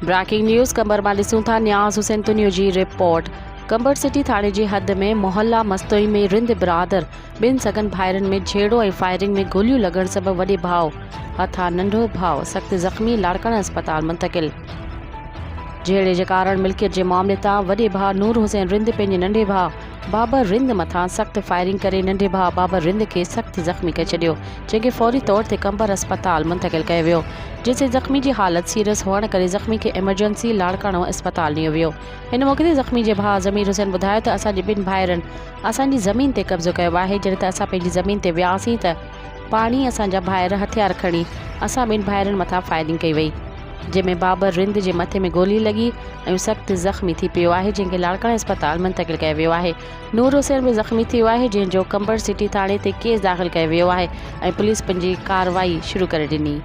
Breaking news कंबर मां ॾिसूं था न्याज़ हुसैन तुनियो जी रिपोर्ट। कंबर सिटी थाणे जी हद में मोहल्ला मस्तोई में रिंद बिरादर ॿिनि सगन भाइरनि में झेड़ो ऐं फायरिंग में गोलियूं लॻण सबबि वॾे भाउ हथां नंढो भाउ सख़्त ज़ख़्मी लाड़काना अस्पताल मुंतक़िल। झेड़े जे कारण मिल्कियत जे मामले तां वॾे भाउ नूर हुसैन रिंद पंहिंजे नंढे भाउ बाबर रिंद मथां सख़्त फायरिंग करे नंढे भाउ बाबर रिंद खे सख़्त ज़ख़्मी करे छॾियो, जंहिंखे फौरी तौर ते कंबर अस्पताल मुंतक़िल कयो वियो, जिते ज़ख़्मी जी हालत सीरियस हुअण करे ज़ख़्मी खे एमरजेंसी लाड़काणो अस्पताल नियो वियो। हिन मौक़े ते ज़ख़्मी जे भाउ ज़मीर हुसैन ॿुधायो त असांजे ॿिनि भाइरनि असांजी ज़मीन ते कब्ज़ो कयो आहे। जॾहिं त असां पंहिंजी ज़मीन ते वियासीं त पाणी असांजा भाइर हथियार खणी असां ॿिनि भाइरनि मथां फायरिंग कई वई, जंहिंमें बाबर रिंद जे मथे में गोली लॻी ऐं सख़्त ज़ख़्मी थी पियो आहे, जंहिंखे लाड़काना अस्पताल मुंतक़िल कयो वियो आहे। नूर हुसैन बि ज़ख़्मी थियो आहे, जंहिंजो कंबर सिटी थाणे ते केस दाख़िल कयो वियो आहे ऐं पुलिस पंहिंजी कार्रवाई शुरू करे ॾिनी।